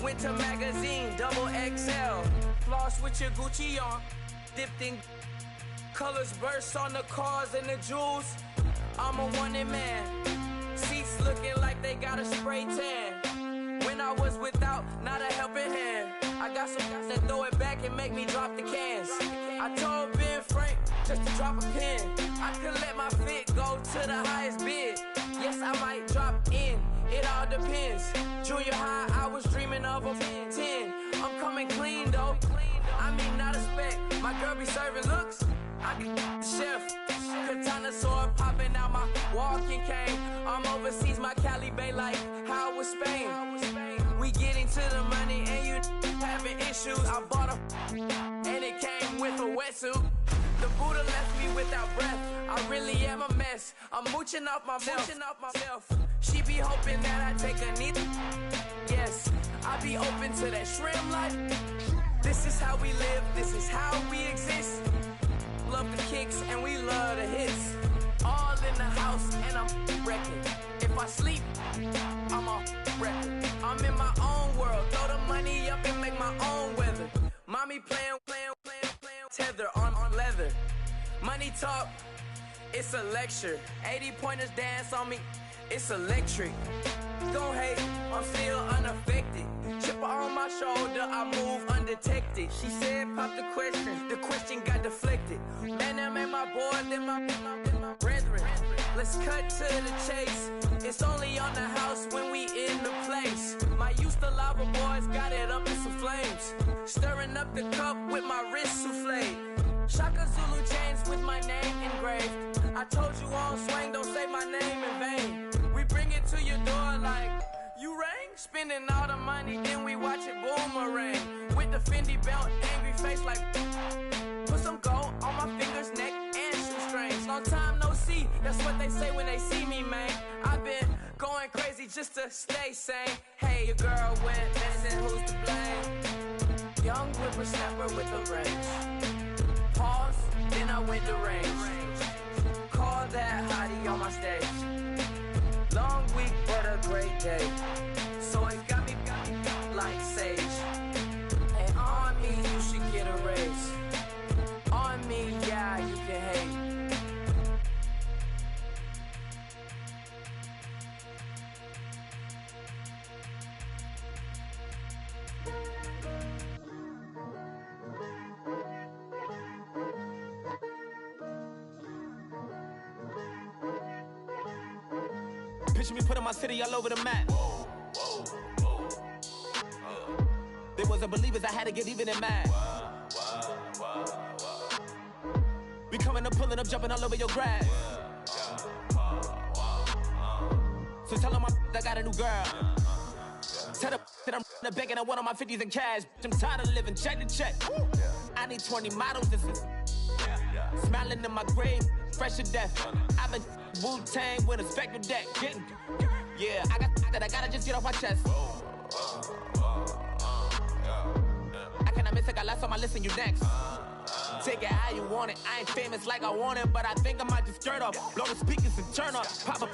Winter magazine, double XL. Floss with your Gucci on. Dipped in colors burst on the cars and the jewels. I'm a wanted man. Seats looking like they got a spray tan. When I was without, not a helping hand. I got some guys that throw it back and make me drop the cans. I told Ben Frank just to drop a pin. I could let my fit go to the highest bid. Yes, I might drop in, it all depends. Junior high, I was dreaming of a 10. I'm coming clean though, I mean not a spec. My girl be serving looks, I be the chef. Katana sword popping out my walking cane. I'm overseas, my Cali Bay like how was Spain. We getting to the money and you having issues. I bought a and it came with a wetsuit. The Buddha left me without breath. I really am a mess. I'm mooching off myself. She be hoping that I take a knee. Yes, I be open to that shrimp life. This is how we live. This is how we exist. Love the kicks and we love the hits. All in the house and I'm wrecking. If I sleep, I'm a wrecking. I'm in my own world. Throw the money up and make my own weather. Mommy playing, tether on leather. Money talk, it's a lecture. 80 pointers dance on me, it's electric. Don't hate, I'm still unaffected. Chipper on my shoulder, I move undetected. She said pop the question got deflected. Man, that made my boy, then my brethren. Let's cut to the chase. It's only on the house when we in the place. My used to lava boys got it up in some flames. Stirring up the cup with my wrist souffle. Shaka Zulu chains with my name engraved. I told you on swing, don't say my name in vain. We bring it to your door like, you rang? Spending all the money, then we watch it boomerang. With the Fendi belt, angry face like, put some gold on my fingers, neck, and shoestrings. Long time no see, that's what they say when they see me, man. I've been going crazy just to stay sane. Hey, your girl went missing, who's to blame? Young whippersnapper with a range. Pause, then I went to range. Call that hottie on my stage. Long week, but a great day. So it got me like sage. And on me, you should get a raise. On me, yeah, you can hate. Picture me putting my city all over the map. They wasn't believers, I had to get even in mad. We coming up, pulling up, jumping all over your grass. So tell them I got a new girl. Tell them that I'm the bank and I want all my 50s in cash. I'm tired of living check to check. I need 20 models, this is smiling in my grave, fresh to death. I've been Wu-Tang with a spectral deck. Yeah, I gotta just get off my chest. I cannot miss it, got last on my list and you next. Take it how you want it, I ain't famous like I want it, but I think I might just skirt off. Blow the speakers and turn up, pop up.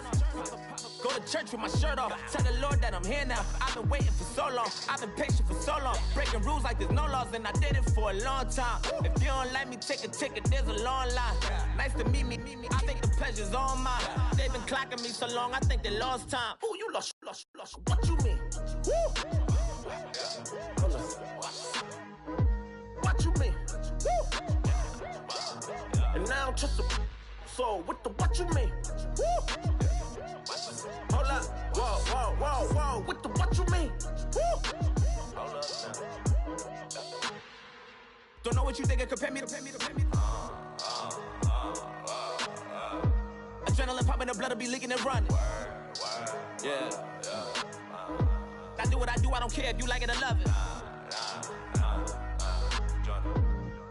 Go to church with my shirt off. Tell the Lord that I'm here now. I've been waiting for so long. I've been patient for so long. Breaking rules like there's no laws, and I did it for a long time. If you don't like me, take a ticket. There's a long line. Nice to meet me. I think the pleasure's all mine. They've been clocking me so long. I think they lost time. Ooh, you lost. What you mean? Woo. What you mean? Woo. And now just a so what you mean? Woo. Hold up, whoa, with the what you mean? Woo. Hold up now. Don't know what you think, compare me to. Adrenaline popping, the blood will be leaking and running. Yeah. I do what I do, I don't care if you like it or love it.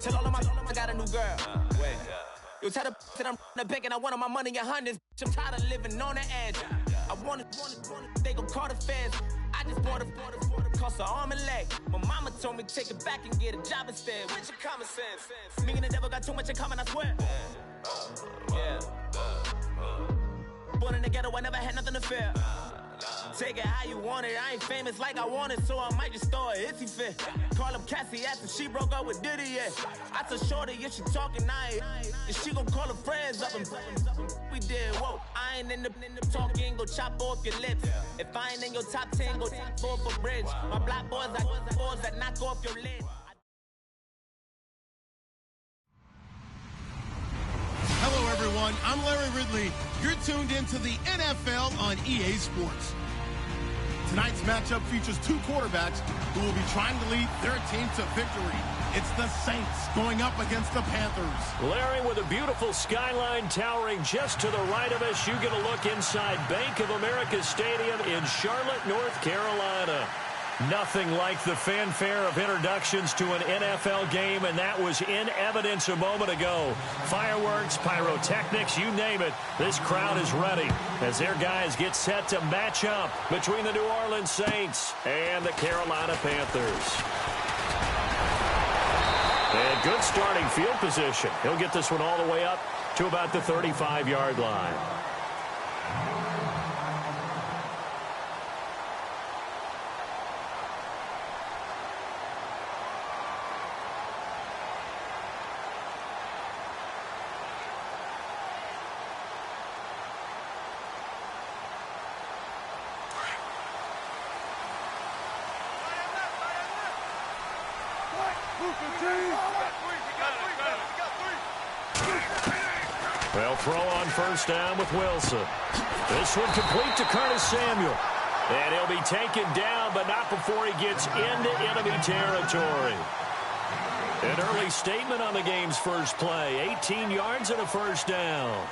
Tell all of my I got a new girl. Wait. Yo, tell the that I'm the bank and I want all my money in hundreds. I'm tired of living on the edge. I want it, they gon' call the feds. I just bought a cost an arm and leg. My mama told me take it back and get a job instead. Where's your common sense? Me and the devil got too much in common, I swear. Yeah. Born in the ghetto, I never had nothing to fear. Take it how you want it. I ain't famous like I want it, so I might just throw it if he fit. Call him Cassie after she broke up with Diddy, yeah. I told Shorty if she talking, and she gon' call her friends up and we did, whoa. I ain't in the talking, go chop off your lips. If I ain't in your top 10, go top 4 for bridge. My black boys like boys that knock off your lid. Hello, everyone. I'm Larry Ridley. You're tuned into the NFL on EA Sports. Tonight's matchup features two quarterbacks who will be trying to lead their team to victory. It's the Saints going up against the Panthers. Larry, with a beautiful skyline towering just to the right of us, you get a look inside Bank of America Stadium in Charlotte, North Carolina. Nothing like the fanfare of introductions to an NFL game, and that was in evidence a moment ago. Fireworks, pyrotechnics, you name it. This crowd is ready as their guys get set to match up between the New Orleans Saints and the Carolina Panthers. And good starting field position. He'll get this one all the way up to about the 35-yard line. They'll throw on first down with Wilson. This one complete to Curtis Samuel. And he'll be taken down, but not before he gets into enemy territory. An early statement on the game's first play. 18 yards and a first down.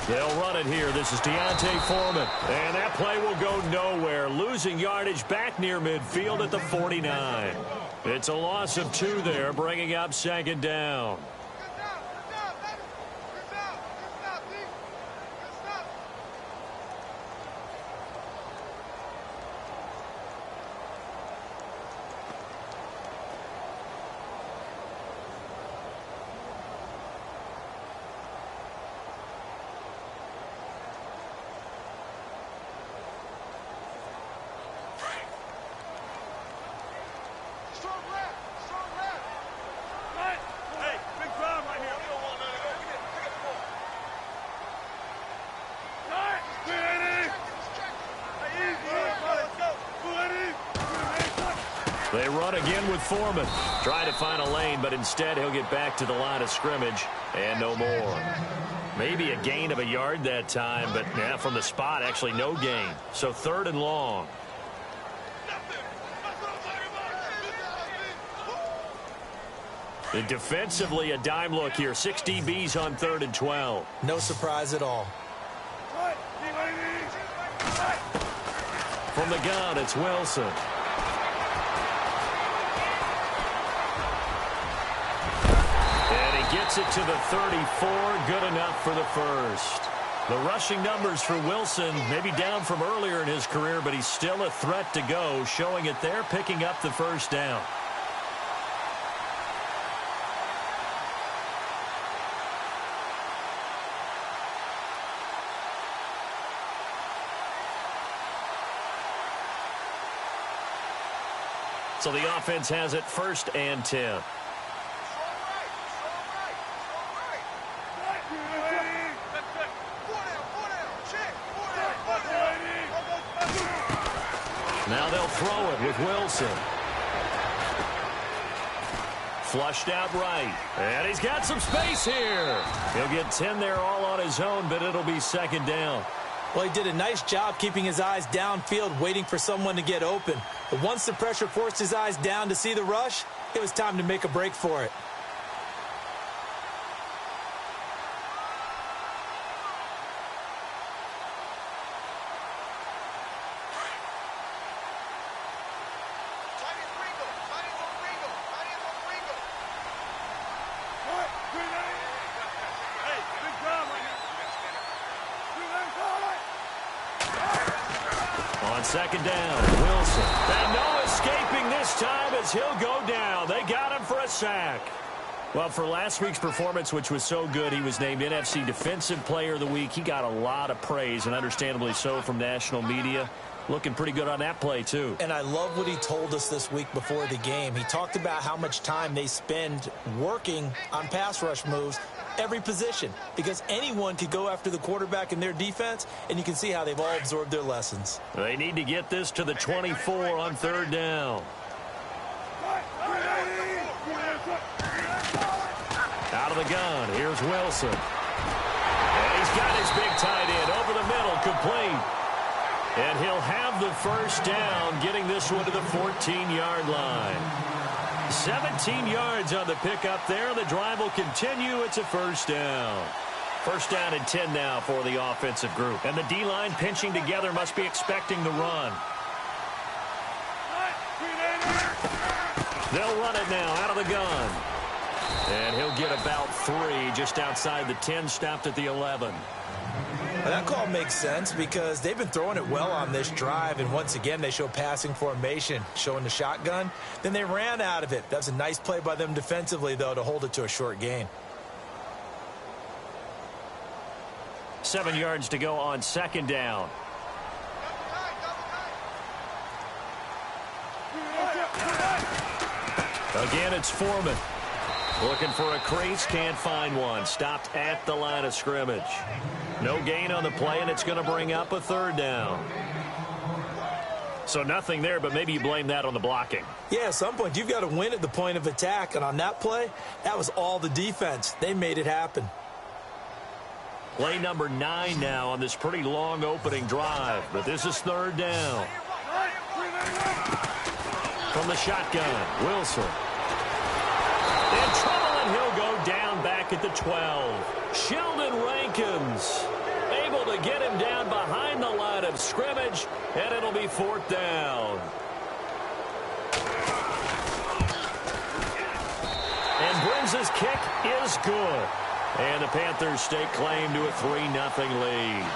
They'll run it here. This is Deontay Foreman. And that play will go nowhere. Losing yardage back near midfield at the 49. It's a loss of 2 there, bringing up second down. They run again with Foreman. Try to find a lane, but instead he'll get back to the line of scrimmage and no more. Maybe a gain of a yard that time, but yeah, from the spot, actually no gain. So 3rd and long. And defensively, a dime look here. 6 DBs on 3rd and 12. No surprise at all. From the gun, it's Wilson. Gets it to the 34, good enough for the first. The rushing numbers for Wilson, maybe down from earlier in his career, but he's still a threat to go, showing it there, picking up the first down. So the offense has it 1st and 10. Now they'll throw it with Wilson. Flushed out right. And he's got some space here. He'll get 10 there all on his own, but it'll be 2nd down. Well, he did a nice job keeping his eyes downfield, waiting for someone to get open. But once the pressure forced his eyes down to see the rush, it was time to make a break for it. second down. Wilson. And no escaping this time as he'll go down. They got him for a sack. Well, for last week's performance, which was so good, he was named NFC Defensive Player of the Week. He got a lot of praise, and understandably so, from national media. Looking pretty good on that play, too. And I love what he told us this week before the game. He talked about how much time they spend working on pass rush moves, every position, because anyone could go after the quarterback in their defense, and you can see how they've all absorbed their lessons. They need to get this to the 24 on third down. Out of the gun, here's Wilson. And he's got his big tight end over the middle, complete. And he'll have the first down, getting this one to the 14-yard line. 17 yards on the pickup there. The drive will continue. It's a first down. First down and 10 now for the offensive group. And the D-line pinching together, must be expecting the run. They'll run it now out of the gun. And he'll get about 3 just outside the 10, stopped at the 11. Well, that call makes sense because they've been throwing it well on this drive, and once again they show passing formation, showing the shotgun. Then they ran out of it. That was a nice play by them defensively, though, to hold it to a short gain. 7 yards to go on second down. Again, it's Foreman. Looking for a crease, can't find one. Stopped at the line of scrimmage. No gain on the play, and it's going to bring up a third down. So nothing there, but maybe you blame that on the blocking. Yeah, at some point you've got to win at the point of attack, and on that play, that was all the defense. They made it happen. Play number 9 now on this pretty long opening drive, but this is third down. From the shotgun, Wilson. In trouble, and he'll go down back at the 12. Sheldon Rankins able to get him down behind the line of scrimmage, and it'll be fourth down. And Brins' kick is good. And the Panthers stake claim to a 3-0 lead.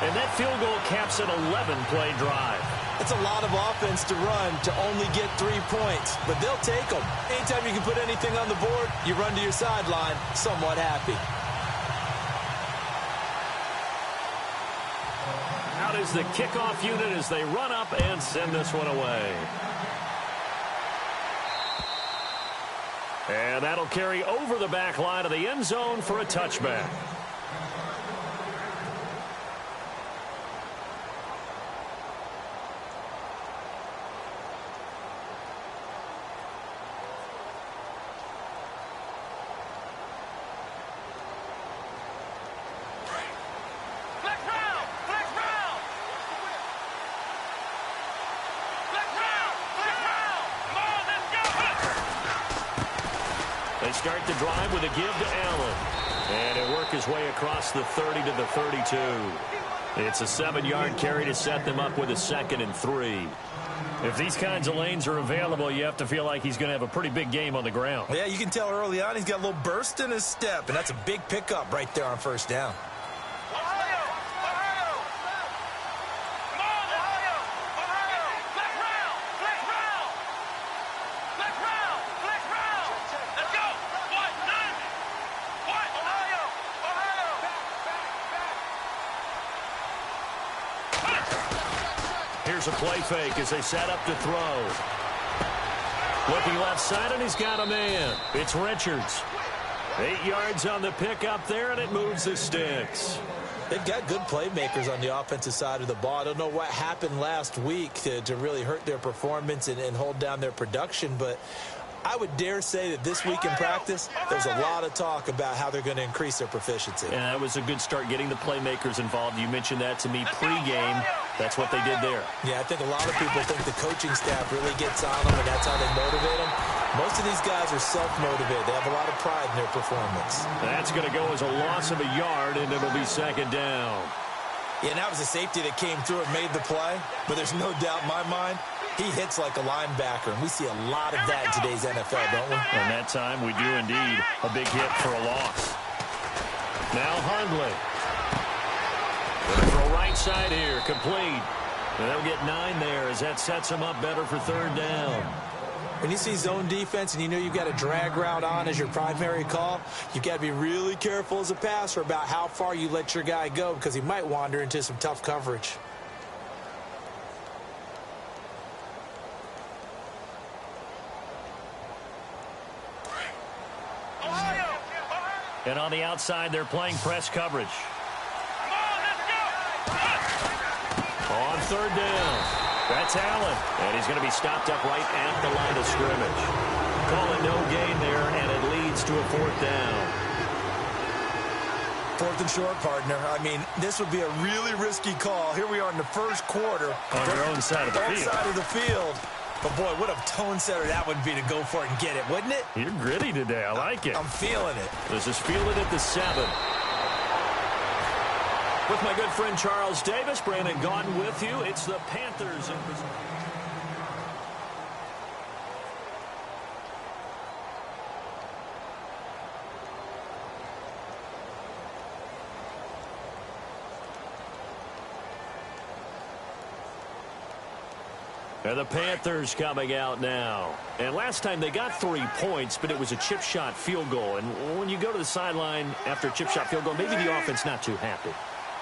And that field goal caps an 11-play drive. It's a lot of offense to run to only get 3 points, but they'll take them. Anytime you can put anything on the board, you run to your sideline somewhat happy. Out is the kickoff unit as they run up and send this one away. And that'll carry over the back line of the end zone for a touchback. They start the drive with a give to Allen. And he'll work his way across the 30 to the 32. It's a 7-yard carry to set them up with a 2nd and 3. If these kinds of lanes are available, you have to feel like he's going to have a pretty big game on the ground. Yeah, you can tell early on he's got a little burst in his step, and that's a big pickup right there on first down. Here's a play fake as they set up to throw. Looking left side, and he's got a man. It's Richards. 8 yards on the pickup there, and it moves the sticks. They've got good playmakers on the offensive side of the ball. I don't know what happened last week to really hurt their performance and hold down their production, but I would dare say that this week in practice, there's a lot of talk about how they're going to increase their proficiency. And that was a good start getting the playmakers involved. You mentioned that to me pregame. That's what they did there. Yeah, I think a lot of people think the coaching staff really gets on them, and that's how they motivate them. Most of these guys are self-motivated. They have a lot of pride in their performance. That's going to go as a loss of a yard, and it'll be second down. Yeah, and that was a safety that came through and made the play, but there's no doubt in my mind, he hits like a linebacker, and we see a lot of that in today's NFL, don't we? And that time we do indeed. A big hit for a loss. Now Hundley. Going to throw right side here, complete. And they'll get 9 there as that sets them up better for third down. When you see zone defense and you know you've got a drag route on as your primary call, you've got to be really careful as a passer about how far you let your guy go because he might wander into some tough coverage. And on the outside, they're playing press coverage. On third down, that's Allen. And he's going to be stopped up right at the line of scrimmage. Call it no gain there, and it leads to a fourth down. Fourth and short, partner. I mean, this would be a really risky call. Here we are in the first quarter. On your own side of the field. Side of the field. But, boy, what a tone setter that would be to go for it and get it, wouldn't it? You're gritty today. I like it. I'm feeling it. This is fielded at the 7. With my good friend Charles Davis, Brandon Gaudin with you. It's the Panthers in position. And the Panthers coming out now. And last time they got 3 points, but it was a chip shot field goal. And when you go to the sideline after a chip shot field goal, maybe the offense not too happy.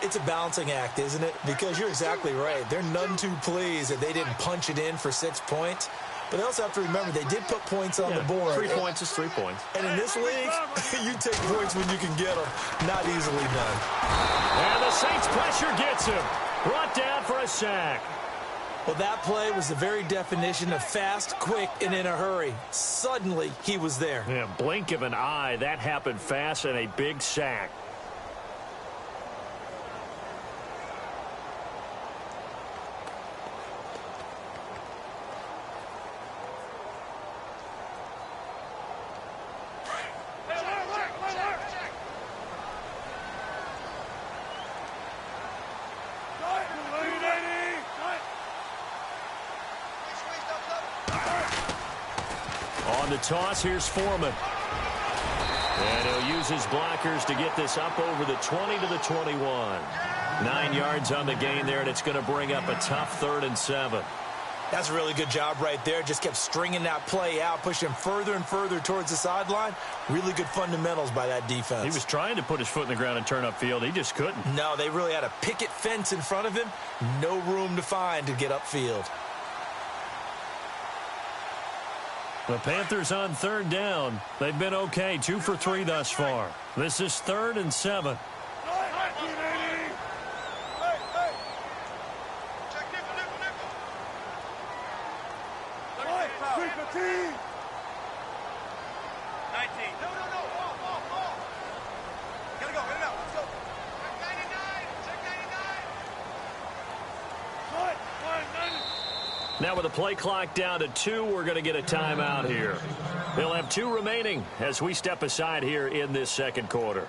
It's a balancing act, isn't it? Because you're exactly right. They're none too pleased that they didn't punch it in for 6 points. But they also have to remember they did put points on the board. 3 points is 3 points. And in this league, you take points when you can get them. Not easily done. And the Saints pressure gets him. Brought down for a sack. Well, that play was the very definition of fast, quick, and in a hurry. Suddenly, he was there. Yeah, blink of an eye. That happened fast and a big sack. On the toss, here's Foreman. And he'll use his blockers to get this up over the 20 to the 21. 9 yards on the gain there, and it's going to bring up a tough 3rd and 7. That's a really good job right there. Just kept stringing that play out, pushing him further and further towards the sideline. Really good fundamentals by that defense. He was trying to put his foot in the ground and turn upfield. He just couldn't. No, they really had a picket fence in front of him. No room to find to get upfield. The Panthers on 3rd down. They've been okay, 2 for 3 thus far. This is 3rd and 7. Now with the play clock down to 2, we're going to get a timeout here. They'll have 2 remaining as we step aside here in this second quarter.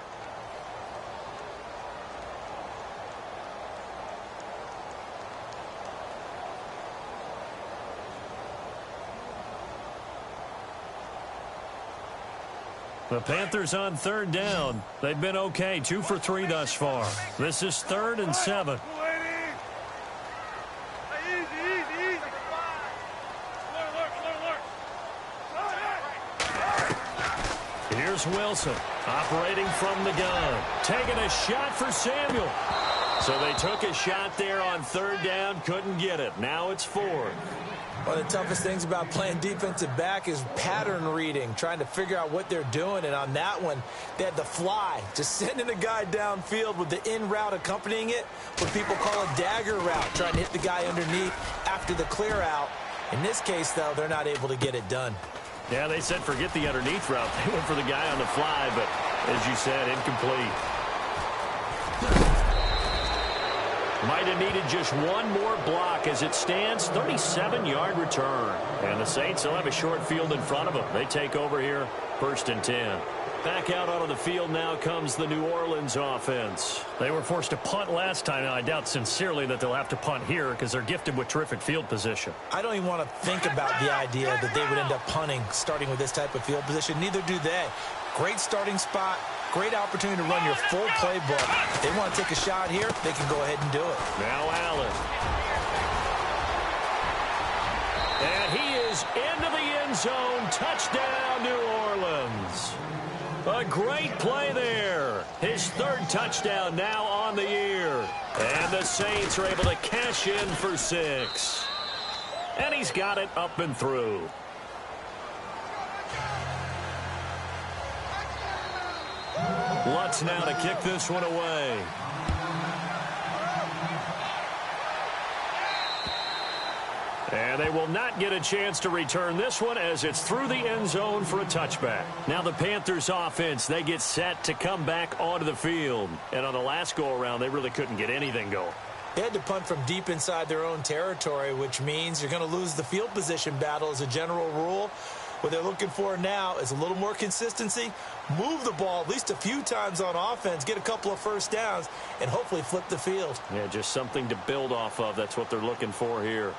The Panthers on 3rd down. They've been okay, 2 for 3 thus far. This is 3rd and 7. Here's Wilson operating from the gun. Taking a shot for Samuel. So they took a shot there on 3rd down, couldn't get it. Now it's 4th. One of the toughest things about playing defensive back is pattern reading, trying to figure out what they're doing. And on that one, they had the fly, just sending a guy downfield with the in route accompanying it, what people call a dagger route, trying to hit the guy underneath after the clear out. In this case, though, they're not able to get it done. Yeah, they said forget the underneath route. They went for the guy on the fly, but as you said, incomplete. Might have needed just one more block as it stands. 37-yard return. And the Saints will have a short field in front of them. They take over here, 1st and 10. Back out onto the field now comes the New Orleans offense. They were forced to punt last time. Now, I doubt sincerely that they'll have to punt here because they're gifted with terrific field position. I don't even want to think about the idea that they would end up punting starting with this type of field position. Neither do they. Great starting spot. Great opportunity to run your full playbook. If they want to take a shot here, they can go ahead and do it. Now Allen. And he is into the end zone. Touchdown, New Orleans. A great play there. His third touchdown now on the year. And the Saints are able to cash in for 6. And he's got it up and through. Lutz now to kick this one away. And they will not get a chance to return this one as it's through the end zone for a touchback. Now the Panthers offense, they get set to come back onto the field. And on the last go-around, they really couldn't get anything going. They had to punt from deep inside their own territory, which means you're going to lose the field position battle as a general rule. What they're looking for now is a little more consistency, move the ball at least a few times on offense, get a couple of first downs, and hopefully flip the field. Yeah, just something to build off of. That's what they're looking for here.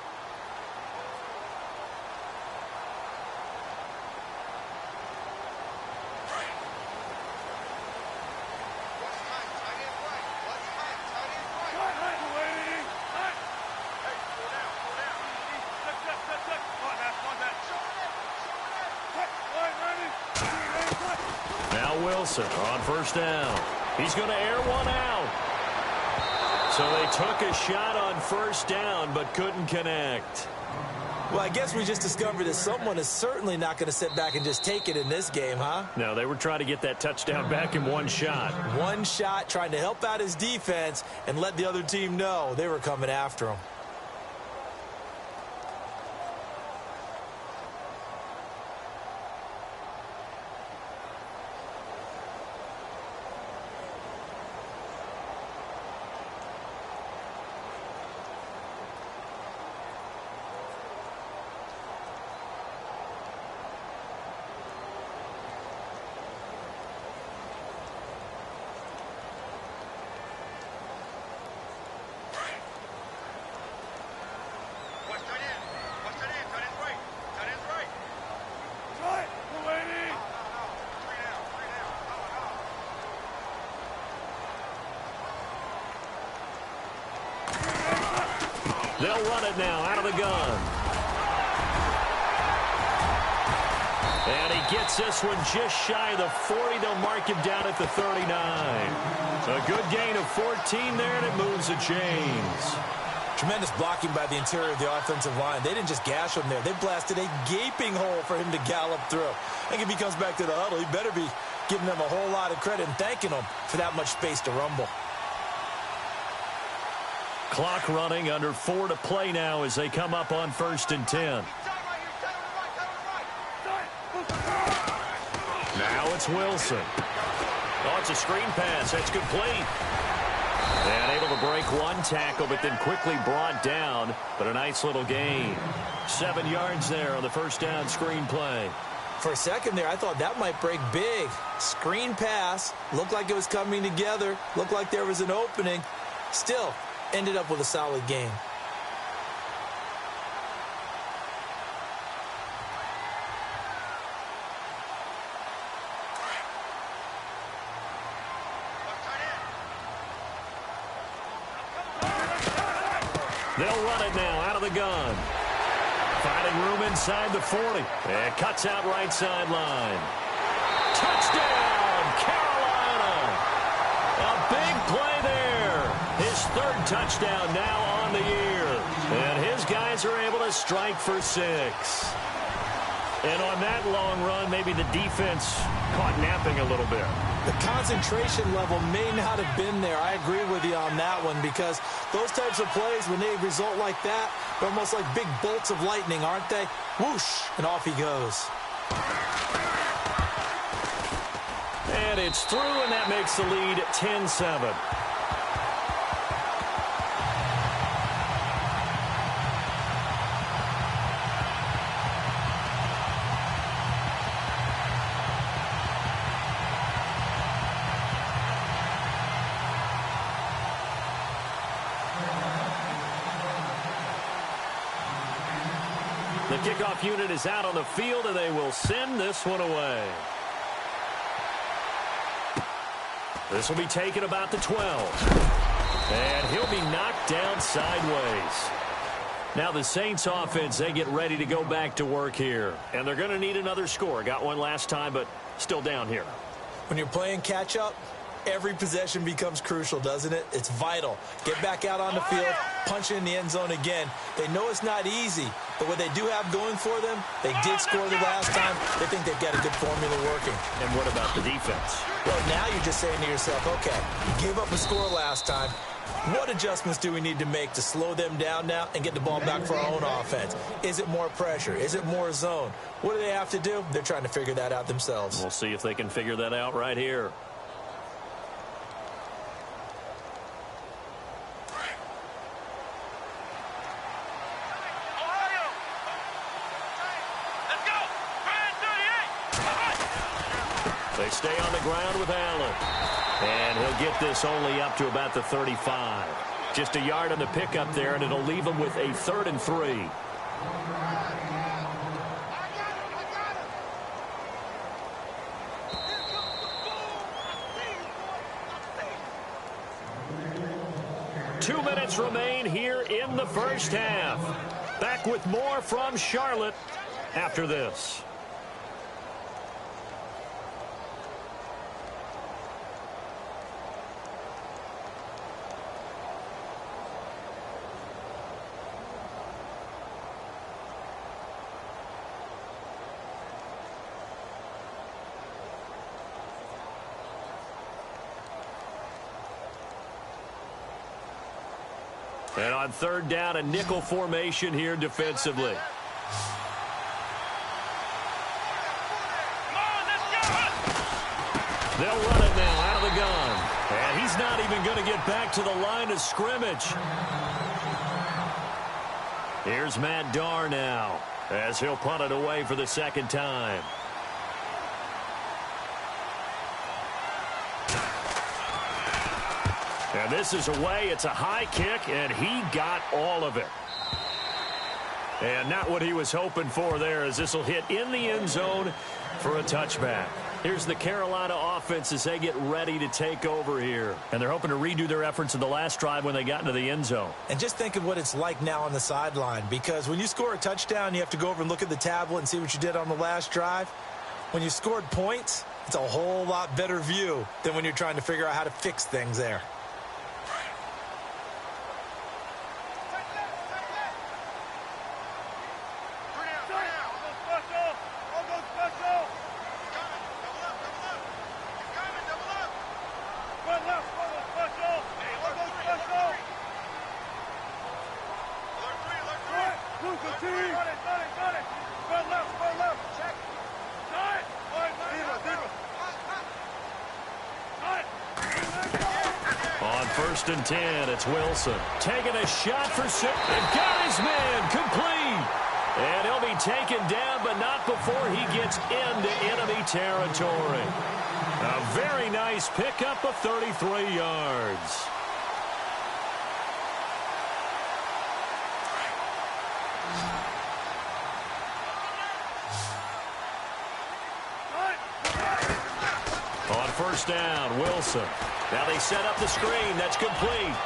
Wilson on first down. He's going to air one out. So they took a shot on first down but couldn't connect. Well, I guess we just discovered that someone is certainly not going to sit back and just take it in this game, huh? No, they were trying to get that touchdown back in one shot. One shot, trying to help out his defense and let the other team know they were coming after him. They'll run it now out of the gun. And he gets this one just shy of the 40. They'll mark him down at the 39. A good gain of 14 there, and it moves the chains. Tremendous blocking by the interior of the offensive line. They didn't just gash him there. They blasted a gaping hole for him to gallop through. I think if he comes back to the huddle, he better be giving them a whole lot of credit and thanking them for that much space to rumble. Clock running, under 4 to play now as they come up on 1st and 10. Now it's Wilson. Oh, it's a screen pass. That's complete. And able to break one tackle, but then quickly brought down. But a nice little gain. 7 yards there on the first down screen play. For a second there, I thought that might break big. Screen pass. Looked like it was coming together. Looked like there was an opening. Still ended up with a solid game. They'll run it now out of the gun. Finding room inside the 40. And cuts out right sideline. Touchdown, Carolina. A big play there. His third touchdown now on the year. And his guys are able to strike for 6. And on that long run, maybe the defense caught napping a little bit. The concentration level may not have been there. I agree with you on that one, because those types of plays, when they result like that, they're almost like big bolts of lightning, aren't they? Whoosh, and off he goes. And it's through, and that makes the lead 10-7. The kickoff unit is out on the field, and they will send this one away. This will be taken about the 12. And he'll be knocked down sideways. Now the Saints offense, they get ready to go back to work here. And they're going to need another score. Got one last time, but still down here. When you're playing catch-up, every possession becomes crucial, doesn't it? It's vital. Get back out on the field, punch it in the end zone again. They know it's not easy, but what they do have going for them, they did score the last time. They think they've got a good formula working. And what about the defense? Well, now you're just saying to yourself, okay, give up a score last time. What adjustments do we need to make to slow them down now and get the ball back for our own offense? Is it more pressure? Is it more zone? What do they have to do? They're trying to figure that out themselves. We'll see if they can figure that out right here. They stay on the ground with Allen. And he'll get this only up to about the 35. Just a yard on the pickup there, and it'll leave him with a 3rd and 3. Two minutes remain here in the first half. Back with more from Charlotte after this. And on 3rd down, a nickel formation here defensively. They'll run it now out of the gun. And he's not even going to get back to the line of scrimmage. Here's Matt Darr now as he'll punt it away for the 2nd time. And this is away. It's a high kick, and he got all of it. And not what he was hoping for there, as this will hit in the end zone for a touchback. Here's the Carolina offense as they get ready to take over here. And they're hoping to redo their efforts in the last drive when they got into the end zone. And just think of what it's like now on the sideline, because when you score a touchdown, you have to go over and look at the tablet and see what you did on the last drive. When you scored points, it's a whole lot better view than when you're trying to figure out how to fix things there. On 1st and 10, it's Wilson. Taking a shot for six. And got his man complete. And he'll be taken down, but not before he gets into enemy territory. A very nice pickup of 33 yards. On 1st down, Wilson. Now they set up the screen. That's complete.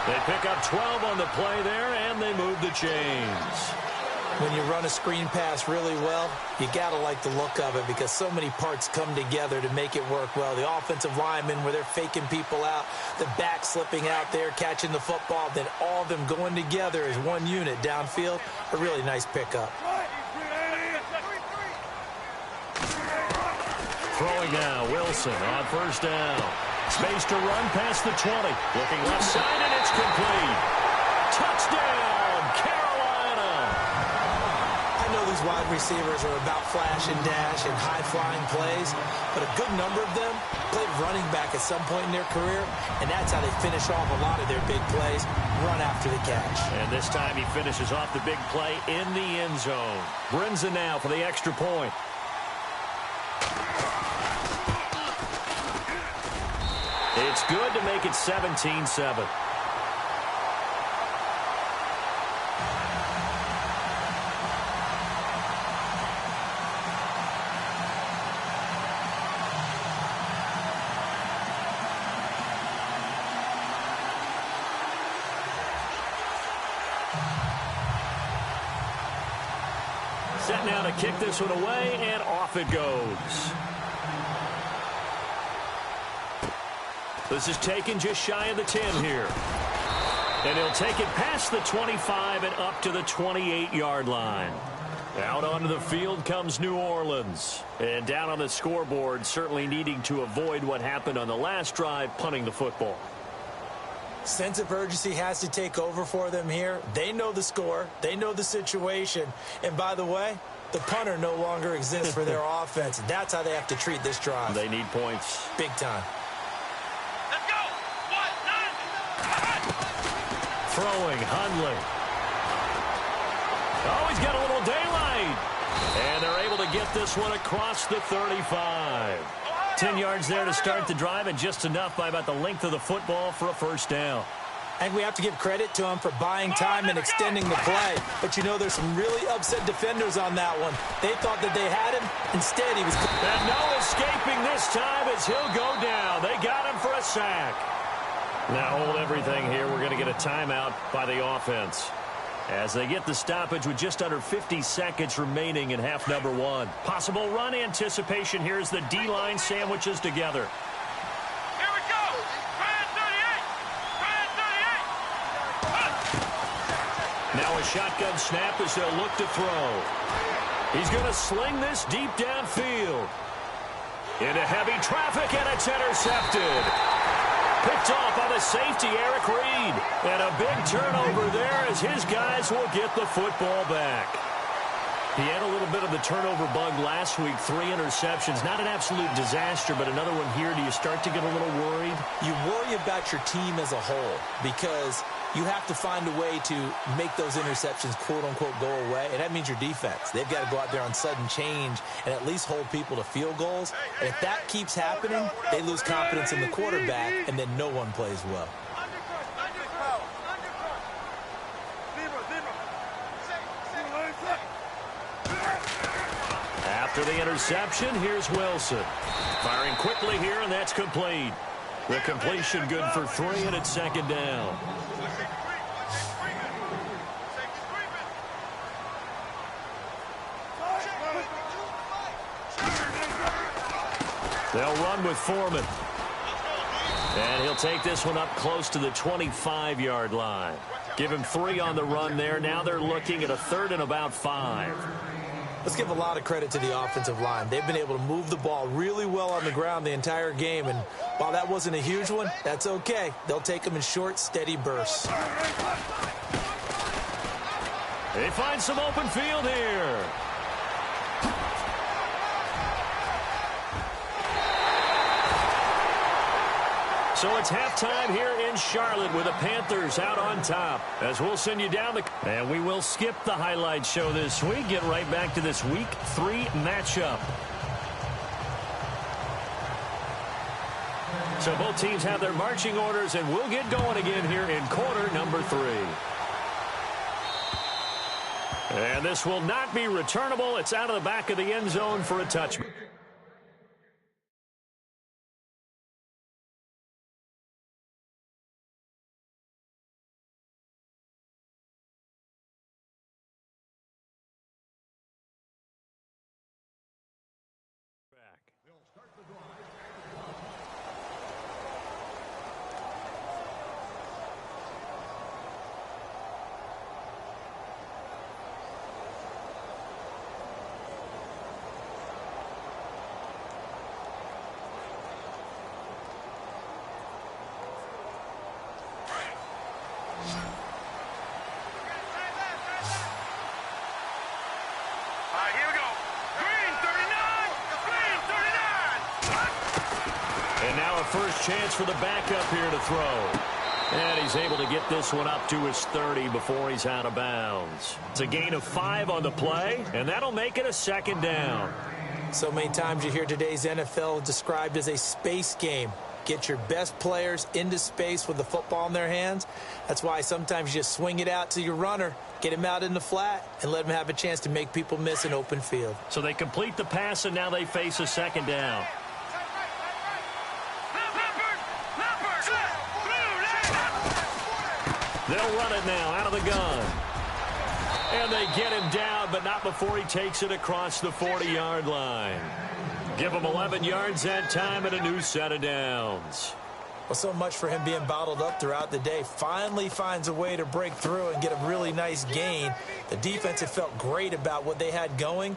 They pick up 12 on the play there, and they move the chains. When you run a screen pass really well, you got to like the look of it because so many parts come together to make it work well. The offensive linemen, where they're faking people out, the back slipping out there, catching the football, then all of them going together as one unit downfield. A really nice pickup. Throwing now, Wilson on 1st down. Space to run past the 20. Looking left side, and it's complete. Touchdown, Carolina. I know these wide receivers are about flash and dash and high-flying plays, but a good number of them played running back at some point in their career, and that's how they finish off a lot of their big plays, run after the catch. And this time he finishes off the big play in the end zone. Brinza now for the extra point. It's good to make it 17-7. Set now to kick this one away, and off it goes. This is taken just shy of the 10 here. And he'll take it past the 25 and up to the 28-yard line. Out onto the field comes New Orleans. And down on the scoreboard, certainly needing to avoid what happened on the last drive, punting the football. Sense of urgency has to take over for them here. They know the score. They know the situation. And by the way, the punter no longer exists for their offense. That's how they have to treat this drive. They need points. Big time. Let's go. 1, 9. Throwing, Hundley. Oh, he's got a little daylight. And they're able to get this one across the 35. 10 yards there to start the drive, and just enough by about the length of the football for a first down. And we have to give credit to him for buying time and extending the play. But, you know, there's some really upset defenders on that one. They thought that they had him. Instead, he was... And no escaping this time as he'll go down. They got him for a sack. Now hold everything here. We're going to get a timeout by the offense as they get the stoppage with just under 50 seconds remaining in half number 1. Possible run anticipation here as the D-line sandwiches together. Here we go. Brand 38. Now a shotgun snap as they'll look to throw. He's going to sling this deep downfield. Into heavy traffic, and it's intercepted. Picked off by the safety, Eric Reed. And a big turnover there as his guys will get the football back. He had a little bit of the turnover bug last week, 3 interceptions. Not an absolute disaster, but another one here. Do you start to get a little worried? You worry about your team as a whole because you have to find a way to make those interceptions, quote-unquote, go away, and that means your defense. They've got to go out there on sudden change and at least hold people to field goals. And if that keeps happening, they lose confidence in the quarterback, and then no one plays well. After the interception, here's Wilson. Firing quickly here, and that's complete. The completion good for 3, and it's second down. They'll run with Foreman. And he'll take this one up close to the 25-yard line. Give him 3 on the run there. Now they're looking at a 3rd and about 5. Let's give a lot of credit to the offensive line. They've been able to move the ball really well on the ground the entire game. And while that wasn't a huge one, that's okay. They'll take them in short, steady bursts. They find some open field here. So it's halftime here in Charlotte with the Panthers out on top. As we'll send you down and we will skip the highlight show this week. Get right back to this Week 3 matchup. So both teams have their marching orders, and we'll get going again here in quarter number 3. And this will not be returnable. It's out of the back of the end zone for a touchback. Here we go. Green 39. Green 39. And now a first chance for the backup here to throw. And he's able to get this one up to his 30 before he's out of bounds. It's a gain of 5 on the play, and that'll make it a second down. So many times you hear today's NFL described as a space game. Get your best players into space with the football in their hands. That's why sometimes you just swing it out to your runner, get him out in the flat, and let him have a chance to make people miss an open field. So they complete the pass, and now they face a second down. They'll run it now out of the gun. And they get him down, but not before he takes it across the 40-yard line. Give him 11 yards that time and a new set of downs. Well, so much for him being bottled up throughout the day. Finally finds a way to break through and get a really nice gain. The defense had felt great about what they had going.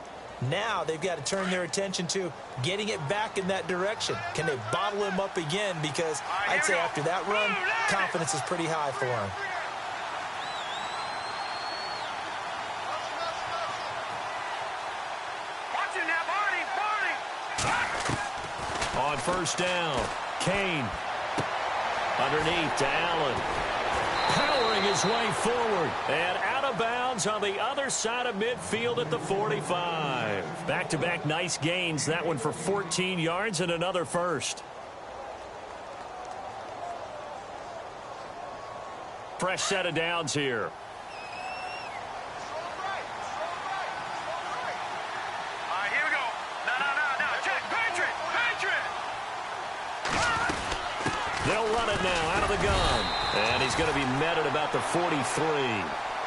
Now they've got to turn their attention to getting it back in that direction. Can they bottle him up again? Because I'd say after that run, confidence is pretty high for him. On first down, Kane underneath to Allen. Powering his way forward and out of bounds on the other side of midfield at the 45. Back-to-back nice gains. That one for 14 yards and another first. Fresh set of downs here. They'll run it now out of the gun. And he's going to be met at about the 43.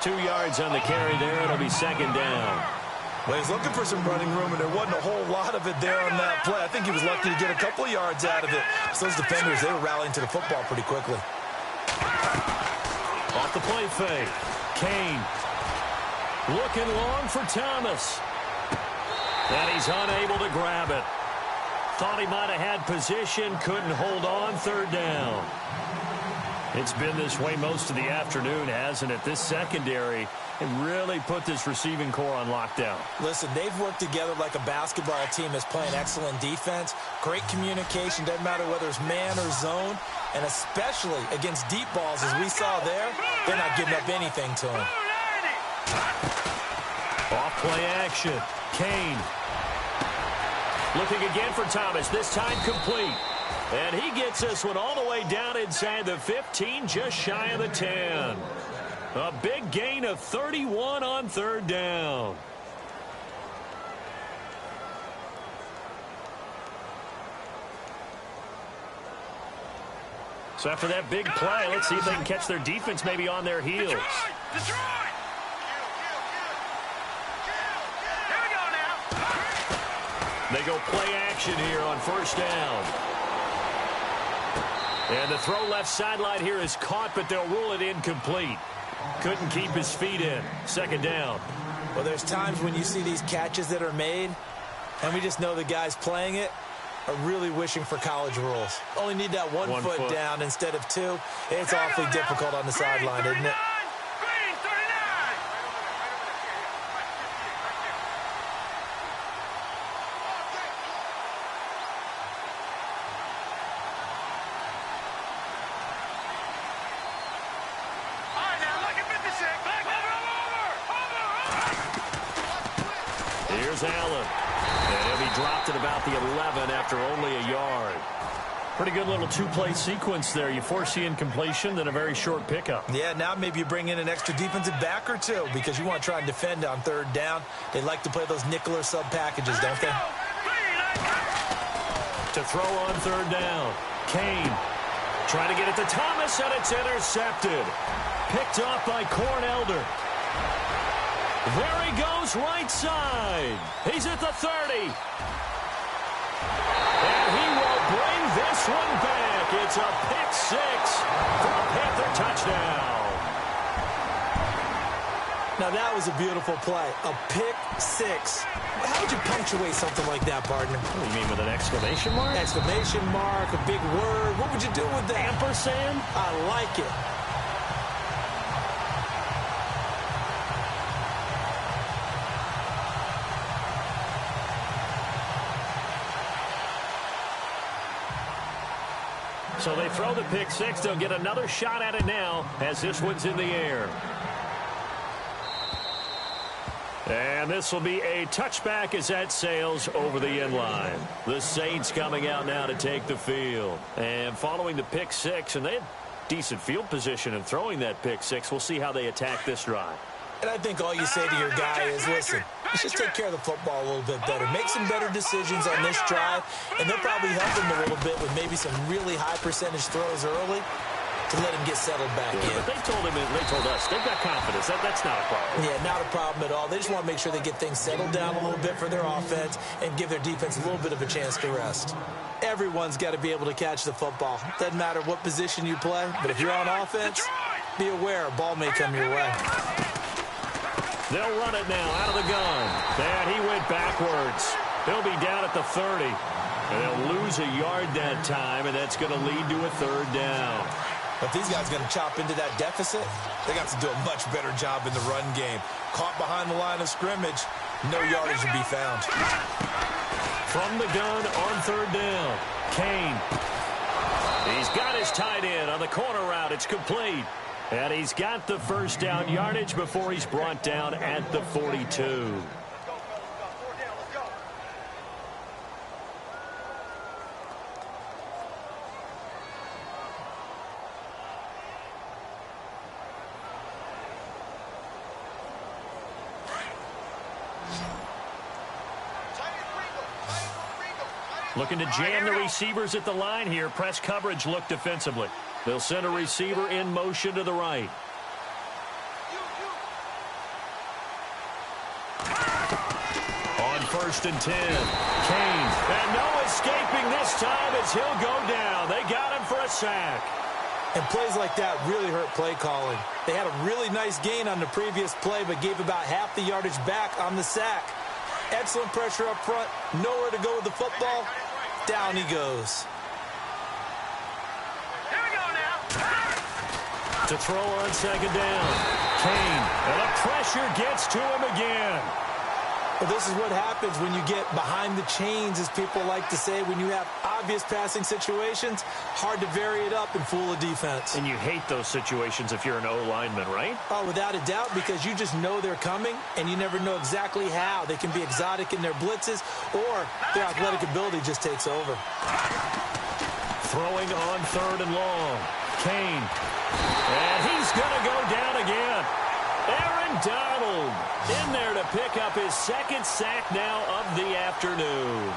2 yards on the carry there. It'll be second down. Well, he's looking for some running room, and there wasn't a whole lot of it there on that play. I think he was lucky to get a couple of yards out of it. So those defenders, they were rallying to the football pretty quickly. Off the play fake. Kane looking long for Thomas. And he's unable to grab it. Thought he might have had position, couldn't hold on, third down. It's been this way most of the afternoon, hasn't it? This secondary and really put this receiving core on lockdown. Listen, they've worked together like a basketball team that's playing excellent defense. Great communication, doesn't matter whether it's man or zone. And especially against deep balls, as we saw there, they're not giving up anything to him. Off play action. Kane. Looking again for Thomas, this time complete. And he gets this one all the way down inside the 15, just shy of the 10. A big gain of 31 on third down. So after that big play, let's see if they can catch their defense maybe on their heels. They go play action here on first down. And the throw left sideline here is caught, but they'll rule it incomplete. Couldn't keep his feet in. Second down. Well, there's times when you see these catches that are made, and we just know the guys playing it are really wishing for college rules. Only need that one foot down instead of two. It's awfully difficult on the sideline, isn't it? Here's Allen. And he'll be dropped at about the 11 after only a yard. Pretty good little two-play sequence there. You force the incompletion, then a very short pickup. Yeah, now maybe you bring in an extra defensive back or two because you want to try and defend on third down. They like to play those nickel or sub packages, don't they? To throw on third down. Kane trying to get it to Thomas, and it's intercepted. Picked off by Cornelder. There he goes, right side. He's at the 30. And he will bring this one back. It's a pick six for a Panther touchdown. Now, that was a beautiful play. A pick six. How would you punctuate something like that, partner? What do you mean, with an exclamation mark? Exclamation mark, a big word. What would you do with that? Ampersand? I like it. So they throw the pick six. They'll get another shot at it now as this one's in the air. And this will be a touchback as that sails over the end line. The Saints coming out now to take the field. And following the pick six, and they had decent field position in throwing that pick six. We'll see how they attack this drive. And I think all you say to your guy is, listen, let's just take care of the football a little bit better. Make some better decisions on this drive, and they'll probably help him a little bit with maybe some really high percentage throws early to let him get settled back in. But they told us, they've got confidence. That's not a problem. Yeah, not a problem at all. They just want to make sure they get things settled down a little bit for their offense and give their defense a little bit of a chance to rest. Everyone's got to be able to catch the football. Doesn't matter what position you play, but if you're on offense, be aware a ball may come your way. They'll run it now out of the gun. And he went backwards. He'll be down at the 30. And they'll lose a yard that time, and that's going to lead to a third down. But these guys are going to chop into that deficit. They got to do a much better job in the run game. Caught behind the line of scrimmage, no yardage to be found. From the gun on third down, Kane. He's got his tight end on the corner route. It's complete. And he's got the first down yardage before he's brought down at the 42. Looking to jam the receivers at the line here. Press coverage look defensively. They'll send a receiver in motion to the right. On 1st and 10, Kane. And no escaping this time as he'll go down. They got him for a sack. And plays like that really hurt play calling. They had a really nice gain on the previous play, but gave about half the yardage back on the sack. Excellent pressure up front. Nowhere to go with the football. Down he goes. Here we go now. To throw on second down. Kane. And the pressure gets to him again. Well, this is what happens when you get behind the chains, as people like to say. When you have obvious passing situations, hard to vary it up and fool a defense. And you hate those situations if you're an O-lineman, right? Oh, without a doubt, because you just know they're coming, and you never know exactly how. They can be exotic in their blitzes, or their athletic ability just takes over. Throwing on third and long. Kane. And he's going to go down again. Aaron Donald in there to pick up his second sack now of the afternoon.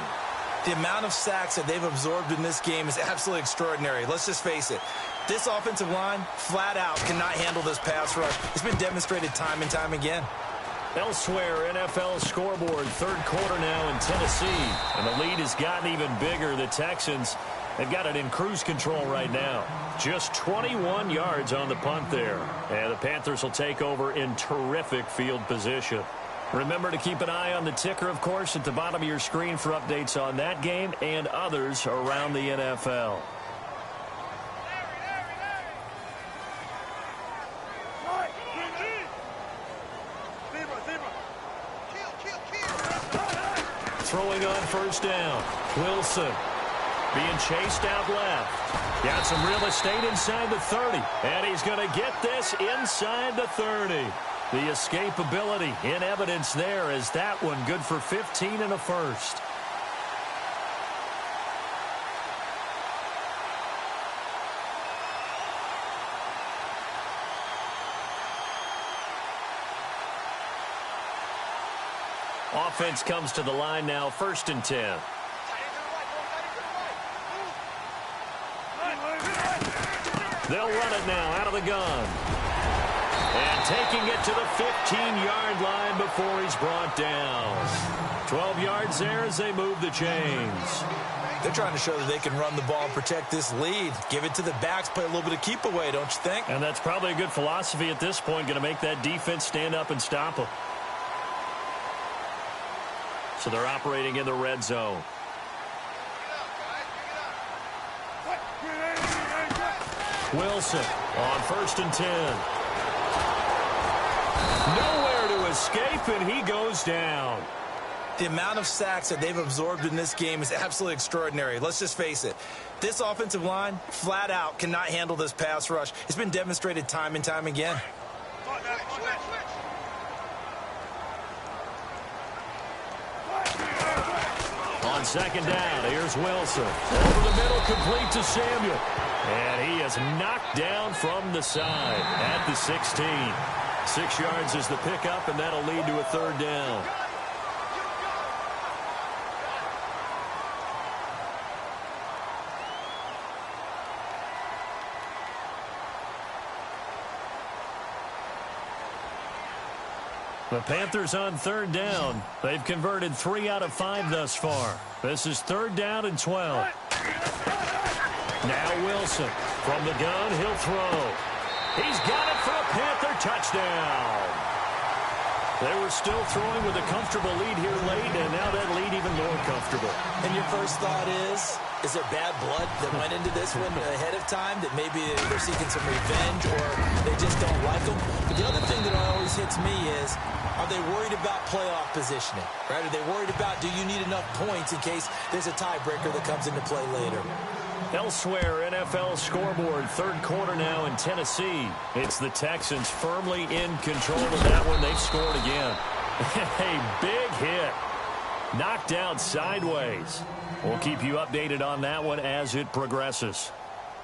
The amount of sacks that they've absorbed in this game is absolutely extraordinary. Let's just face it. This offensive line, flat out, cannot handle this pass rush. It's been demonstrated time and time again. Elsewhere, NFL scoreboard, third quarter now in Tennessee. And the lead has gotten even bigger. The Texans, they've got it in cruise control right now. Just 21 yards on the punt there. And the Panthers will take over in terrific field position. Remember to keep an eye on the ticker, of course, at the bottom of your screen for updates on that game and others around the NFL. Throwing on first down. Wilson being chased out left. Got some real estate inside the 30. And he's going to get this inside the 30. The escapability in evidence there as that one good for 15 and a first. Offense comes to the line now, 1st and 10. They'll run it now out of the gun. And taking it to the 15-yard line before he's brought down. 12 yards there as they move the chains. They're trying to show that they can run the ball and protect this lead. Give it to the backs, play a little bit of keep away, don't you think? And that's probably a good philosophy at this point, going to make that defense stand up and stop them. So they're operating in the red zone. Wilson on 1st and 10. Nowhere to escape, and he goes down. The amount of sacks that they've absorbed in this game is absolutely extraordinary. Let's just face it. This offensive line, flat out, cannot handle this pass rush. It's been demonstrated time and time again. On second down, here's Wilson. Over the middle, complete to Samuel. And he is knocked down from the side at the 16. 6 yards is the pickup, and that'll lead to a third down. The Panthers on third down. They've converted 3 out of 5 thus far. This is 3rd down and 12. Now Wilson. From the gun, he'll throw. He's got it for a Panther touchdown. They were still throwing with a comfortable lead here late, and now that lead even more comfortable. And your first thought is there bad blood that went into this one ahead of time, that maybe they're seeking some revenge or they just don't like them? But the other thing that always hits me is, are they worried about playoff positioning? Right? Are they worried about, do you need enough points in case there's a tiebreaker that comes into play later? Elsewhere, NFL scoreboard, 3rd quarter now in Tennessee. It's the Texans firmly in control of that one. They've scored again. A big hit. Knocked out sideways. We'll keep you updated on that one as it progresses.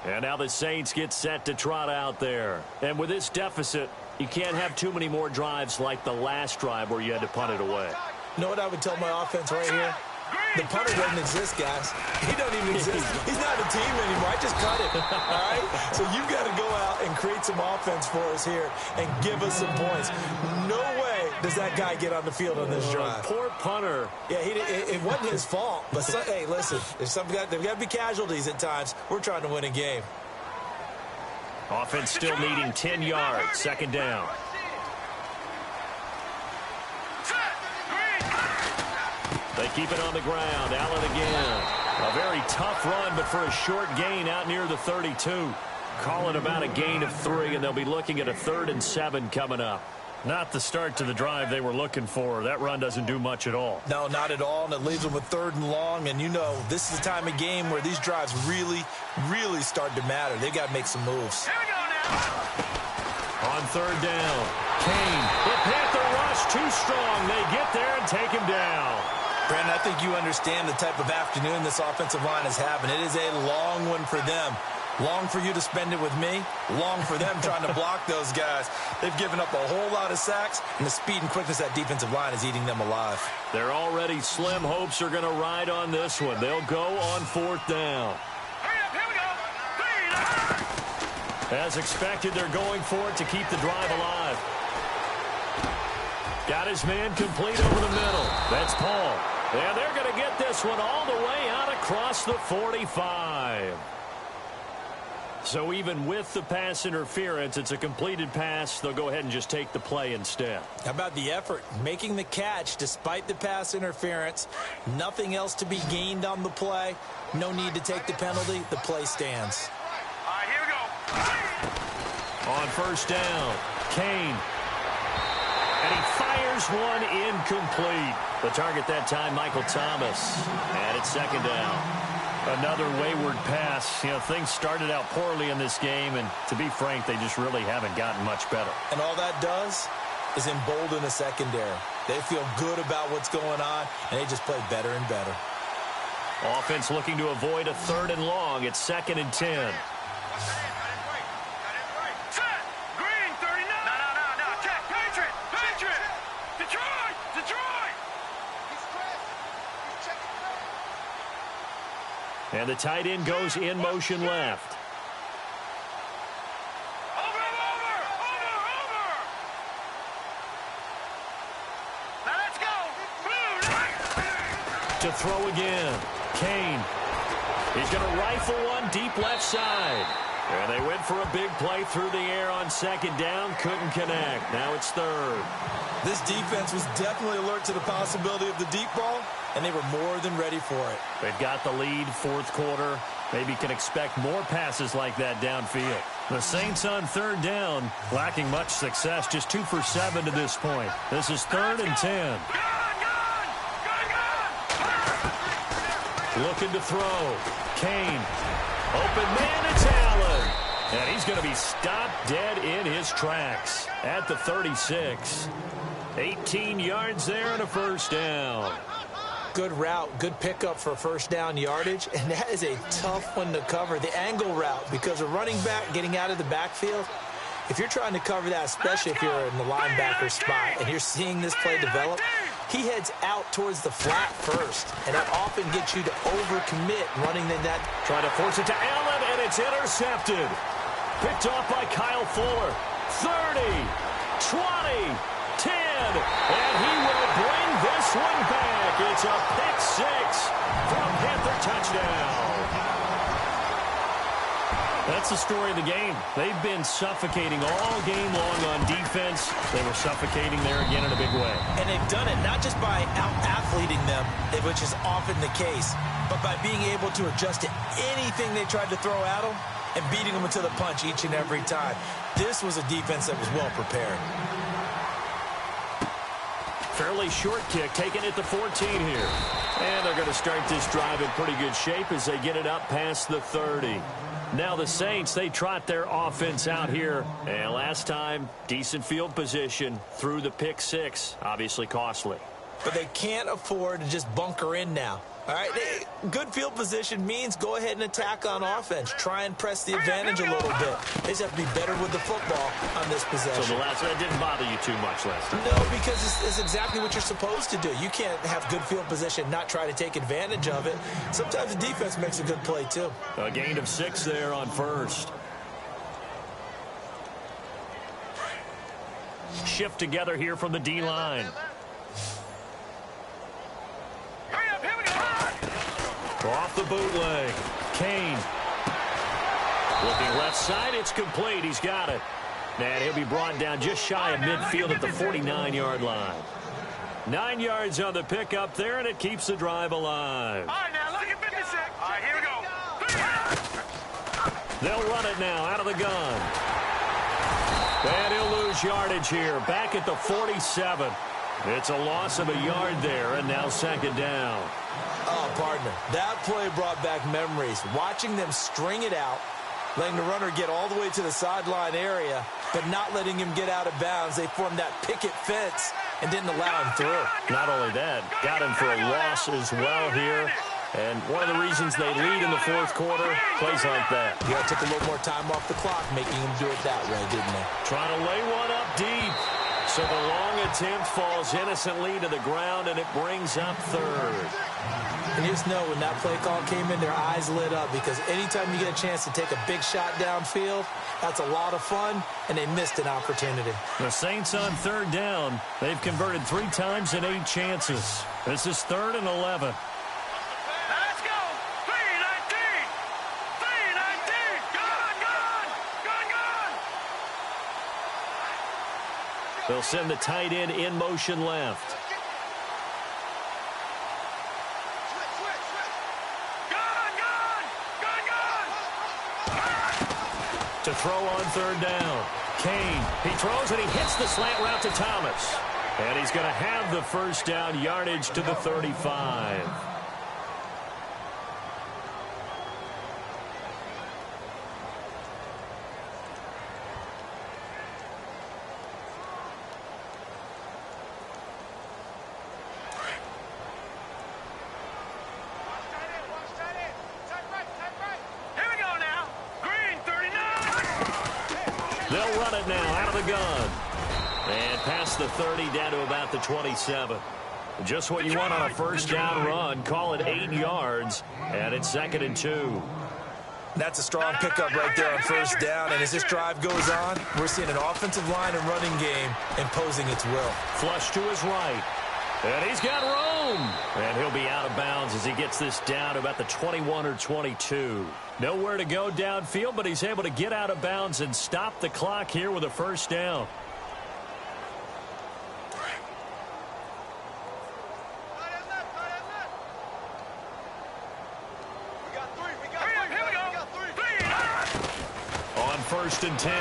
And now the Saints get set to trot out there. And with this deficit, you can't have too many more drives like the last drive where you had to punt it away. You know what I would tell my offense right here? The punter doesn't exist, guys. He don't even exist. He's not a team anymore. I just cut him, all right? So you've got to go out and create some offense for us here and give us some points. No way does that guy get on the field on this drive. Poor punter. Yeah, it wasn't his fault. But, hey, listen, there's got to be casualties at times. We're trying to win a game. Offense still needing 10 yards. 2nd down. They keep it on the ground. Allen again. A very tough run, but for a short gain out near the 32. Call it about a gain of 3, and they'll be looking at a 3rd and 7 coming up. Not the start to the drive they were looking for. That run doesn't do much at all. No, not at all, and it leaves them with 3rd and long. And, you know, this is the time of game where these drives really, really start to matter. They've got to make some moves. Here we go now. On 3rd down, Kane. The Panther rush too strong. They get there and take him down. Brandon, I think you understand the type of afternoon this offensive line is having. It is a long one for them. Long for you to spend it with me. Long for them trying to block those guys. They've given up a whole lot of sacks, and the speed and quickness of that defensive line is eating them alive. Their already slim hopes are going to ride on this one. They'll go on 4th down. Hurry up, here we go. As expected, they're going for it to keep the drive alive. Got his man complete over the middle. That's Paul. And they're going to get this one all the way out across the 45. So even with the pass interference, it's a completed pass. They'll go ahead and just take the play instead. How about the effort? Making the catch despite the pass interference. Nothing else to be gained on the play. No need to take the penalty. The play stands. All right, here we go. On 1st down, Kane. And he fires one incomplete. The target that time, Michael Thomas. And it's 2nd down. Another wayward pass. You know, things started out poorly in this game, and to be frank, they just really haven't gotten much better. And all that does is embolden a secondary. They feel good about what's going on, and they just play better and better. Offense looking to avoid a 3rd and long. It's 2nd and 10. And the tight end goes in motion left. Over. Now let's go. To throw again. Kane. He's going to rifle one deep left side. And they went for a big play through the air on 2nd down. Couldn't connect. Now it's 3rd. This defense was definitely alert to the possibility of the deep ball, and they were more than ready for it. They've got the lead, 4th quarter. Maybe can expect more passes like that downfield. The Saints on 3rd down, lacking much success, just 2 for 7 to this point. This is 3rd and 10. Looking to throw. Kane. Open man, it's Allen. And he's going to be stopped dead in his tracks at the 36. 18 yards there and a 1st down. Good route, good pickup for 1st down yardage, and that is a tough one to cover. The angle route, because a running back getting out of the backfield, if you're trying to cover that, especially if you're in the linebacker spot and you're seeing this play develop, he heads out towards the flat first, and that often gets you to overcommit running in that. Trying to force it to Allen, and it's intercepted. Picked off by Kyle Fuller. 30, 20, 10. again. And he will bring this one back. It's a pick six from Panther touchdown. That's the story of the game. They've been suffocating all game long on defense. They were suffocating there again in a big way. And they've done it not just by out-athleting them, which is often the case, but by being able to adjust to anything they tried to throw at them and beating them into the punch each and every time. This was a defense that was well prepared. Fairly short kick, taking it to 14 here. And they're going to start this drive in pretty good shape as they get it up past the 30. Now the Saints, they trot their offense out here. And last time, decent field position through the pick six. Obviously costly. But they can't afford to just bunker in now. All right, good field position means go ahead and attack on offense. Try and press the advantage a little bit. They just have to be better with the football on this possession. So that didn't bother you too much last time? No, because it's exactly what you're supposed to do. You can't have good field position, not try to take advantage of it. Sometimes the defense makes a good play, too. A gain of 6 there on first. Shift together here from the D-line. Off the bootleg. Kane. Looking left side. It's complete. He's got it. And he'll be brought down just shy of midfield at the 49-yard line. 9 yards on the pickup there, and it keeps the drive alive. All right, now look at 56. All right, here we go. They'll run it now out of the gun. And he'll lose yardage here. Back at the 47. It's a loss of a yard there, and now second down. Oh, partner, that play brought back memories. Watching them string it out, letting the runner get all the way to the sideline area, but not letting him get out of bounds. They formed that picket fence and didn't allow him through. Not only that, got him for a loss as well here. And one of the reasons they lead in the fourth quarter, plays like that. Yeah, took a little more time off the clock, making him do it that way, didn't they? Trying to lay one up deep. So the long attempt falls innocently to the ground, and it brings up third. And you just know when that play call came in, their eyes lit up, because anytime you get a chance to take a big shot downfield, that's a lot of fun, and they missed an opportunity. The Saints on third down. They've converted 3 times in 8 chances. This is 3rd and 11. Let's go. 319. 319. Gone. They'll send the tight end in motion left. To throw on third down. Kane, he throws and he hits the slant route to Thomas. And he's going to have the first down, yardage to the 35. They'll run it now out of the gun. And past the 30 down to about the 27. Just what you want on a first down run. Call it 8 yards. And it's 2nd and 2. That's a strong pickup right there on first down. And as this drive goes on, we're seeing an offensive line and running game imposing its will. Flush to his right. And he's got room. And he'll be out of bounds as he gets this down to about the 21 or 22. Nowhere to go downfield, but he's able to get out of bounds and stop the clock here with a first down. On 1st and 10,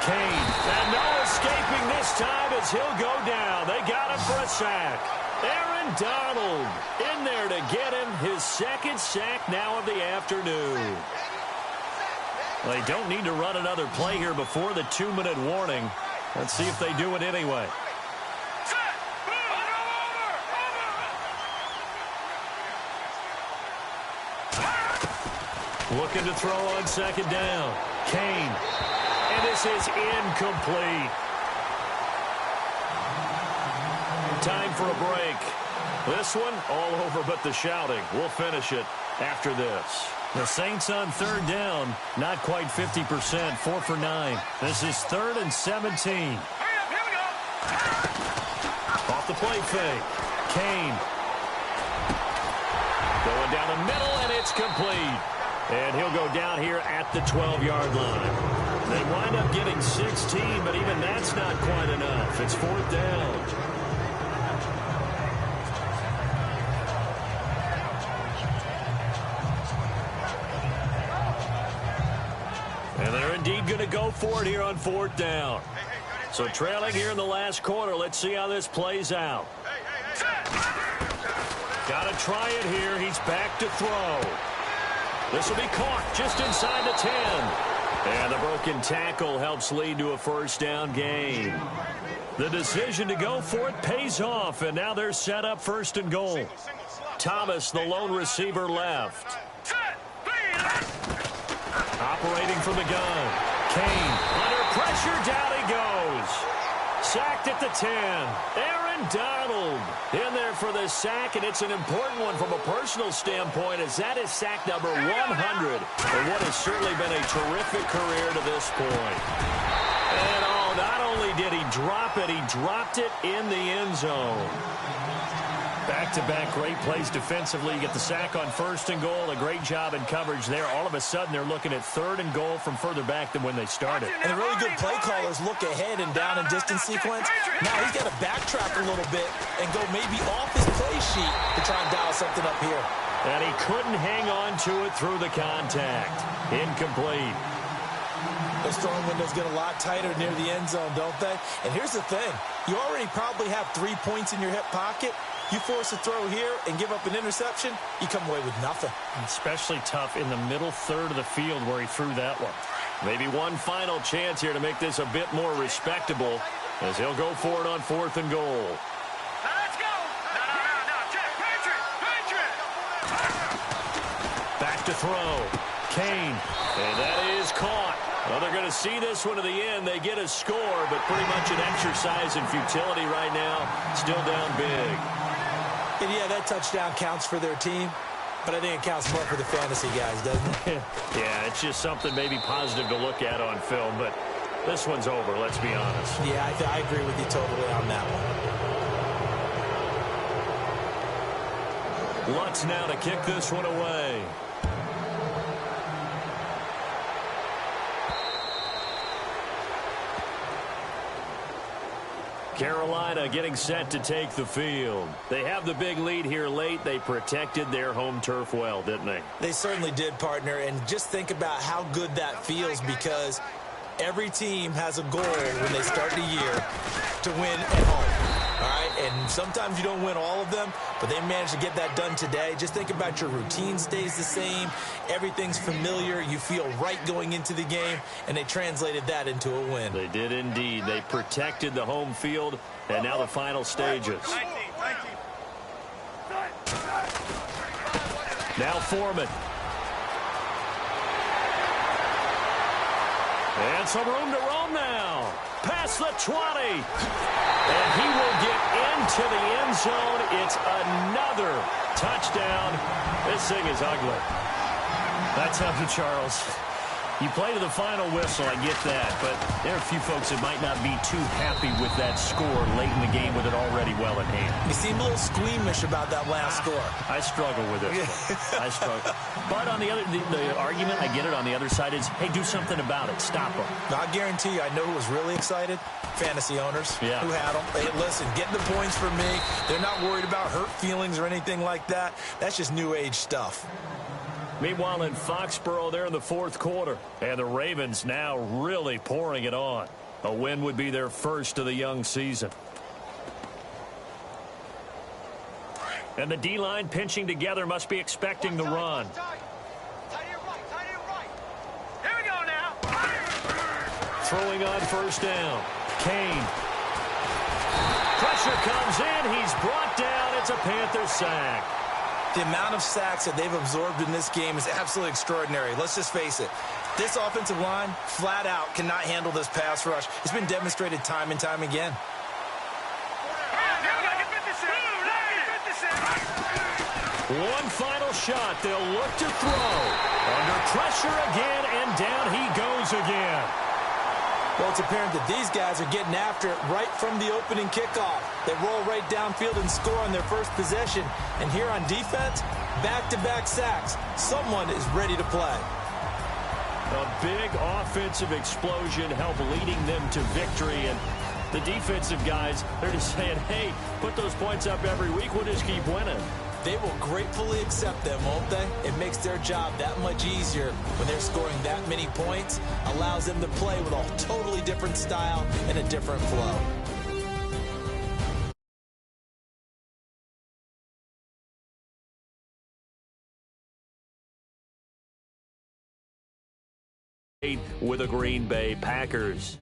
Kane. And no escaping this time as he'll go down. They got him for a sack. Aaron Donald in there to get him his 2nd sack now of the afternoon. Well, they don't need to run another play here before the 2-minute warning. Let's see if they do it anyway. Looking to throw on 2nd down. Kane. And this is incomplete. Time for a break. This one all over but the shouting. We'll finish it after this. The Saints on 3rd down, not quite 50%, 4 for 9. This is 3rd and 17. Hurry up, here we go. play fake. Kane. Going down the middle, and it's complete. And he'll go down here at the 12-yard line. They wind up getting 16, but even that's not quite enough. It's 4th down. And they're indeed going to go for it here on 4th down. So trailing here in the last quarter. Let's see how this plays out. Got to try it here. He's back to throw. This will be caught just inside the 10. And the broken tackle helps lead to a 1st down gain. The decision to go for it pays off, and now they're set up 1st and goal. Thomas, the lone receiver, left. Operating from the gun. Kane, under pressure, down he goes. Sacked at the 10. Aaron Donald in there for the sack, and it's an important one from a personal standpoint, as that is sack number 100 in what has certainly been a terrific career to this point. And not only did he drop it, he dropped it in the end zone. Back-to-back great plays defensively. You get the sack on 1st and goal. A great job in coverage there. All of a sudden, they're looking at 3rd and goal from further back than when they started. And the really good play callers look ahead and down and distance sequence. Now he's got to backtrack a little bit and go maybe off his play sheet to try and dial something up here. And he couldn't hang on to it through the contact. Incomplete. Those throwing windows get a lot tighter near the end zone, don't they? And here's the thing. You already probably have 3 points in your hip pocket. You force a throw here and give up an interception, you come away with nothing. Especially tough in the middle third of the field where he threw that one. Maybe one final chance here to make this a bit more respectable, as he'll go for it on 4th and goal. Now let's go. No, Jack, Patriot. Back to throw. Kane. And that is caught. Well, they're going to see this one to the end. They get a score, but pretty much an exercise in futility right now. Still down big. And yeah, that touchdown counts for their team, but I think it counts more for the fantasy guys, doesn't it? Yeah, it's just something maybe positive to look at on film, but this one's over, let's be honest. Yeah, I agree with you totally on that one. Lutz now to kick this one away. Carolina getting set to take the field. They have the big lead here late. They protected their home turf well, didn't they? They certainly did, partner. And just think about how good that feels, because every team has a goal when they start the year to win at home. All right, and sometimes you don't win all of them, but they managed to get that done today. Just think about your routine stays the same. Everything's familiar. You feel right going into the game, and they translated that into a win. They did indeed. They protected the home field, and now the final stages. Now Foreman. And some room to roam now. Past the 20. And he will get into the end zone. It's another touchdown. This thing is ugly. That's ugly, Charles. You play to the final whistle, I get that, but there are a few folks that might not be too happy with that score late in the game with it already well in hand. You seem a little squeamish about that last score. I struggle with it. I struggle. But on the other, the argument, I get it, on the other side is, hey, do something about it. Stop them. I guarantee you, I know who was really excited. Fantasy owners who had them. Hey, listen, getting the points for me. They're not worried about hurt feelings or anything like that. That's just new age stuff. Meanwhile, in Foxborough, they're in the fourth quarter. And the Ravens now really pouring it on. A win would be their first of the young season. And the D-line pinching together must be expecting the run. Here we go now. Throwing on first down. Kane. Pressure comes in. He's brought down. It's a Panther sack. The amount of sacks that they've absorbed in this game is absolutely extraordinary. Let's just face it. This offensive line, flat out, cannot handle this pass rush. It's been demonstrated time and time again. One final shot. They'll look to throw. Under pressure again, and down he goes again. Well, it's apparent that these guys are getting after it right from the opening kickoff. They roll right downfield and score on their first possession. And here on defense, back-to-back sacks. Someone is ready to play. A big offensive explosion helped leading them to victory. And the defensive guys, they're just saying, hey, put those points up every week. We'll just keep winning. They will gratefully accept them, won't they? It makes their job that much easier when they're scoring that many points. Allows them to play with a totally different style and a different flow. With the Green Bay Packers.